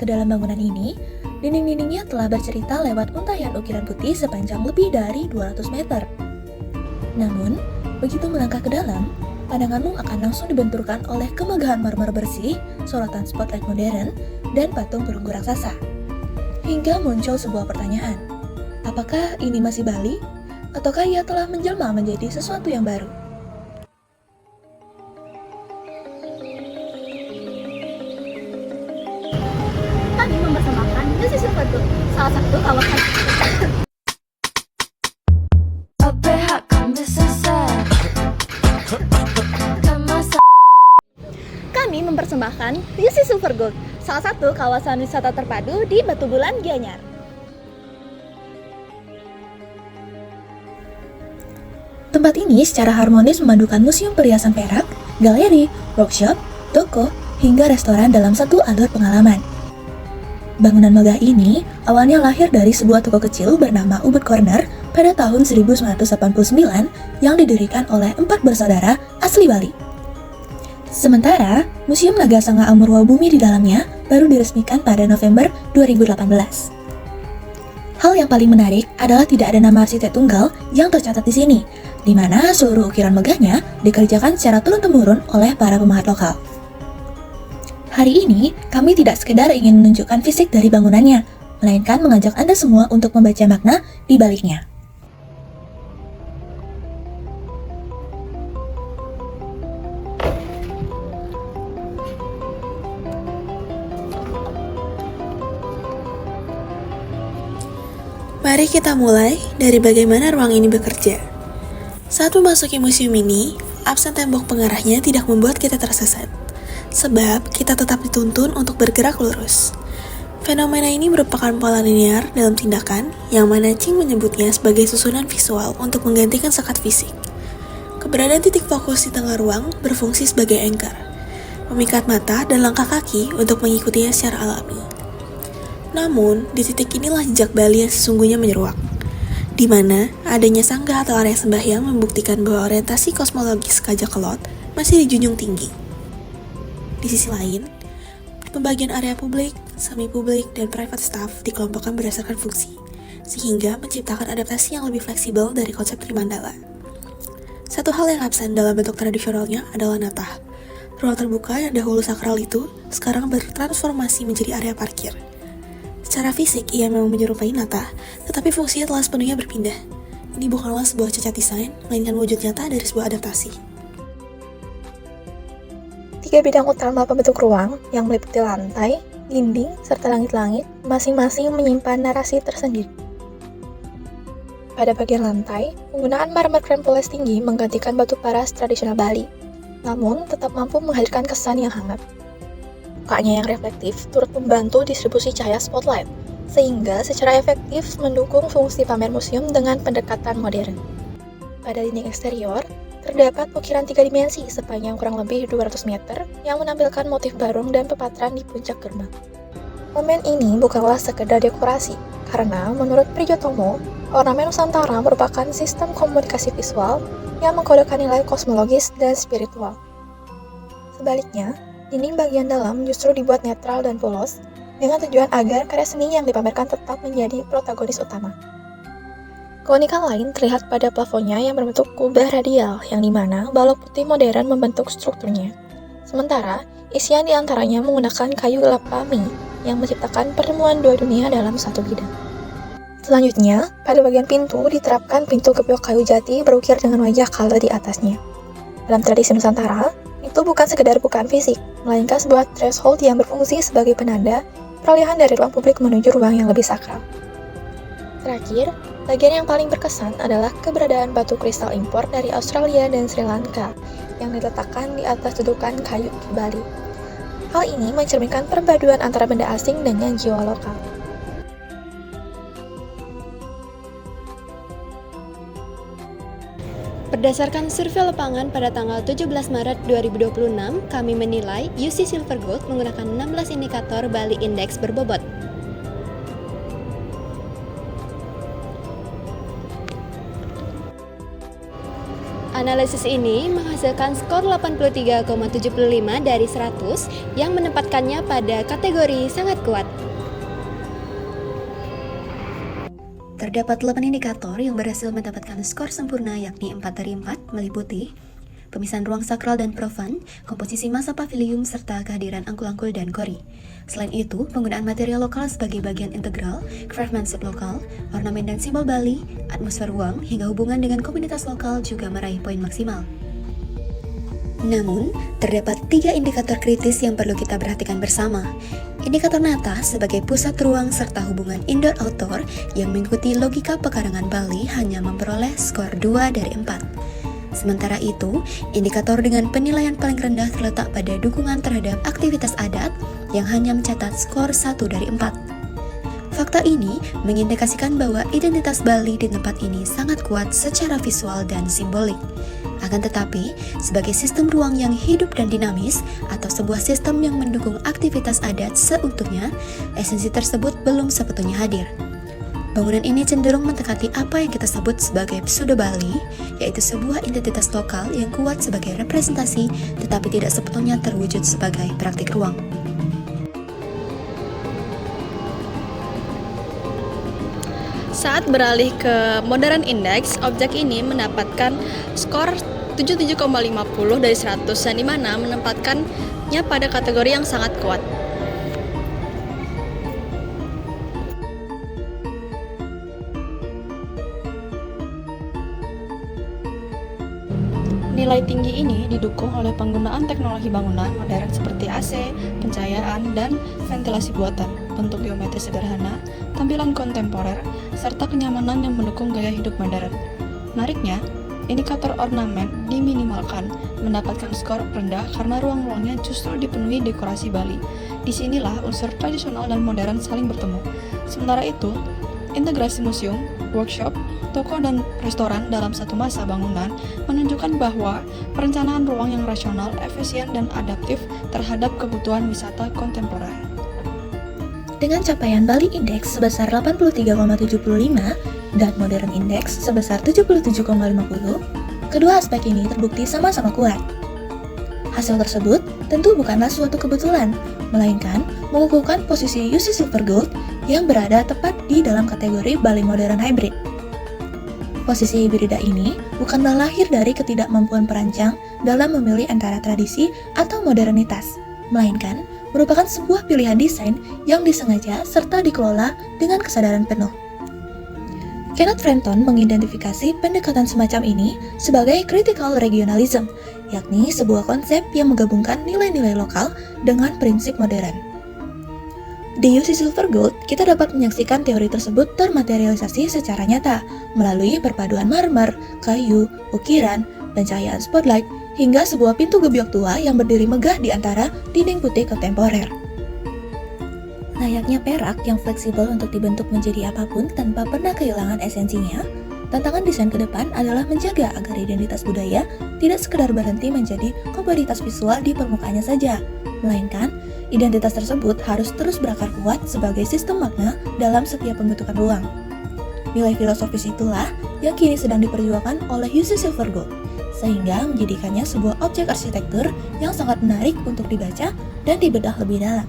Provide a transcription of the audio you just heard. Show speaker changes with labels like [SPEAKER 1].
[SPEAKER 1] ke dalam bangunan ini, dinding-dindingnya telah bercerita lewat untayan ukiran putih sepanjang lebih dari 200 meter. Namun, begitu melangkah ke dalam, pandanganmu akan langsung dibenturkan oleh kemegahan marmer bersih, sorotan spotlight modern, dan patung perunggu raksasa. Hingga muncul sebuah pertanyaan, apakah ini masih Bali? Ataukah ia telah menjelma menjadi sesuatu yang baru?
[SPEAKER 2] Kami mempersembahkan UC Silvergold, salah satu kawasan Kami mempersembahkan UC Silvergold, salah satu kawasan wisata terpadu di Batu Bulan, Gianyar.
[SPEAKER 1] Tempat ini secara harmonis memadukan museum perhiasan perak, galeri, workshop, toko, hingga restoran dalam satu alur pengalaman. Bangunan megah ini awalnya lahir dari sebuah toko kecil bernama Ubud Corner pada tahun 1989 yang didirikan oleh 4 bersaudara asli Bali. Sementara, Museum Naga Sanga Amurwa Bumi di dalamnya baru diresmikan pada November 2018. Hal yang paling menarik adalah tidak ada nama arsitek tunggal yang tercatat di sini, di mana seluruh ukiran megahnya dikerjakan secara turun-temurun oleh para pemahat lokal. Hari ini, kami tidak sekedar ingin menunjukkan fisik dari bangunannya, melainkan mengajak Anda semua untuk membaca makna di baliknya.
[SPEAKER 3] Mari kita mulai dari bagaimana ruang ini bekerja. Saat memasuki museum ini, absen tembok pengarahnya tidak membuat kita tersesat. Sebab kita tetap dituntun untuk bergerak lurus. Fenomena ini merupakan pola linear dalam tindakan yang mana Ching menyebutnya sebagai susunan visual untuk menggantikan sekat fisik. Keberadaan titik fokus di tengah ruang berfungsi sebagai anchor, memikat mata dan langkah kaki untuk mengikutinya secara alami. Namun, di titik inilah jejak Bali yang sesungguhnya menyeruak, di mana adanya sanggah atau area sembahyang membuktikan bahwa orientasi kosmologis Kajak Kelot masih dijunjung tinggi. Di sisi lain, pembagian area publik, semi-publik, dan private staff dikelompokkan berdasarkan fungsi, sehingga menciptakan adaptasi yang lebih fleksibel dari konsep Trimandala. Satu hal yang absen dalam bentuk tradisionalnya adalah natah. Ruang terbuka yang dahulu sakral itu sekarang bertransformasi menjadi area parkir. Secara fisik, ia memang menyerupai natah, tetapi fungsinya telah sepenuhnya berpindah. Ini bukanlah sebuah cacat desain, melainkan wujud nyata dari sebuah adaptasi.
[SPEAKER 2] 3 bidang utama pembentuk ruang yang meliputi lantai, dinding, serta langit-langit masing-masing menyimpan narasi tersendiri. Pada bagian lantai, penggunaan marmer krem poles tinggi menggantikan batu paras tradisional Bali, namun tetap mampu menghadirkan kesan yang hangat. Mukanya yang reflektif turut membantu distribusi cahaya spotlight, sehingga secara efektif mendukung fungsi pamer museum dengan pendekatan modern. Pada dinding eksterior, terdapat ukiran 3 dimensi sepanjang kurang lebih 200 meter yang menampilkan motif barong dan pepatran di puncak gerbang. Ornamen ini bukanlah sekedar dekorasi, karena menurut Prijotomo, ornamen Nusantara merupakan sistem komunikasi visual yang mengkodekan nilai kosmologis dan spiritual. Sebaliknya, dinding bagian dalam justru dibuat netral dan polos, dengan tujuan agar karya seni yang dipamerkan tetap menjadi protagonis utama. Keunikan lain terlihat pada plafonnya yang berbentuk kubah radial, yang dimana balok putih modern membentuk strukturnya. Sementara, isian diantaranya menggunakan kayu gelap pami yang menciptakan pertemuan dua dunia dalam satu bidang. Selanjutnya, pada bagian pintu diterapkan pintu gebyok kayu jati berukir dengan wajah kala di atasnya. Dalam tradisi Nusantara, itu bukan sekedar bukaan fisik, melainkan sebuah threshold yang berfungsi sebagai penanda peralihan dari ruang publik menuju ruang yang lebih sakral. Terakhir, bagian yang paling berkesan adalah keberadaan batu kristal impor dari Australia dan Sri Lanka yang diletakkan di atas dudukan kayu di Bali. Hal ini mencerminkan perpaduan antara benda asing dengan jiwa lokal.
[SPEAKER 4] Berdasarkan survei lapangan pada tanggal 17 Maret 2026, kami menilai UC Silvergold menggunakan 16 indikator Bali Index berbobot. Analisis ini menghasilkan skor 83,75 dari 100 yang menempatkannya pada kategori sangat kuat.
[SPEAKER 5] Terdapat 8 indikator yang berhasil mendapatkan skor sempurna, yakni 4 dari 4, meliputi pemisahan ruang sakral dan profan, komposisi massa pavilium, serta kehadiran angkul-angkul dan kori. Selain itu, penggunaan material lokal sebagai bagian integral, craftsmanship lokal, ornamen dan simbol Bali, atmosfer ruang, hingga hubungan dengan komunitas lokal juga meraih poin maksimal. Namun, terdapat 3 indikator kritis yang perlu kita perhatikan bersama. Indikator nata sebagai pusat ruang serta hubungan indoor-outdoor yang mengikuti logika pekarangan Bali hanya memperoleh skor 2 dari 4. Sementara itu, indikator dengan penilaian paling rendah terletak pada dukungan terhadap aktivitas adat yang hanya mencatat skor 1 dari 4. Fakta ini mengindikasikan bahwa identitas Bali di tempat ini sangat kuat secara visual dan simbolik. Akan tetapi, sebagai sistem ruang yang hidup dan dinamis atau sebuah sistem yang mendukung aktivitas adat seutuhnya, esensi tersebut belum sepenuhnya hadir. Bangunan ini cenderung mendekati apa yang kita sebut sebagai pseudo Bali, yaitu sebuah identitas lokal yang kuat sebagai representasi tetapi tidak sepenuhnya terwujud sebagai praktik ruang.
[SPEAKER 6] Saat beralih ke Modern Index, objek ini mendapatkan skor 77,50 dari 100 dan di mana menempatkannya pada kategori yang sangat kuat. Nilai tinggi ini didukung oleh penggunaan teknologi bangunan modern seperti AC, pencahayaan, dan ventilasi buatan, bentuk geometris sederhana, tampilan kontemporer, serta kenyamanan yang mendukung gaya hidup modern. Menariknya, indikator ornamen diminimalkan, mendapatkan skor rendah karena ruang-ruangnya justru dipenuhi dekorasi Bali. Disinilah unsur tradisional dan modern saling bertemu. Sementara itu, integrasi museum, workshop, toko, dan restoran dalam satu masa bangunan menunjukkan bahwa perencanaan ruang yang rasional, efisien, dan adaptif terhadap kebutuhan wisata kontemporer.
[SPEAKER 1] Dengan capaian Bali Index sebesar 83,75 dan Modern Index sebesar 77,50, kedua aspek ini terbukti sama-sama kuat. Hasil tersebut tentu bukanlah suatu kebetulan, melainkan mengukuhkan posisi UC Silver Gold yang berada tepat di dalam kategori Bali Modern Hybrid. Posisi hibrida ini bukanlah lahir dari ketidakmampuan perancang dalam memilih antara tradisi atau modernitas, melainkan merupakan sebuah pilihan desain yang disengaja serta dikelola dengan kesadaran penuh. Kenneth Frenton mengidentifikasi pendekatan semacam ini sebagai critical regionalism, yakni sebuah konsep yang menggabungkan nilai-nilai lokal dengan prinsip modern. Di UC Silver Gold, kita dapat menyaksikan teori tersebut termaterialisasi secara nyata melalui perpaduan marmer, kayu, ukiran, pencahayaan spotlight, hingga sebuah pintu gebyok tua yang berdiri megah di antara dinding putih kontemporer. Layaknya perak yang fleksibel untuk dibentuk menjadi apapun tanpa pernah kehilangan esensinya, tantangan desain ke depan adalah menjaga agar identitas budaya tidak sekedar berhenti menjadi komoditas visual di permukaannya saja, melainkan identitas tersebut harus terus berakar kuat sebagai sistem makna dalam setiap pembentukan ruang. Nilai filosofis itulah yang kini sedang diperjuangkan oleh UC Silver Gold, sehingga menjadikannya sebuah objek arsitektur yang sangat menarik untuk dibaca dan dibedah lebih dalam.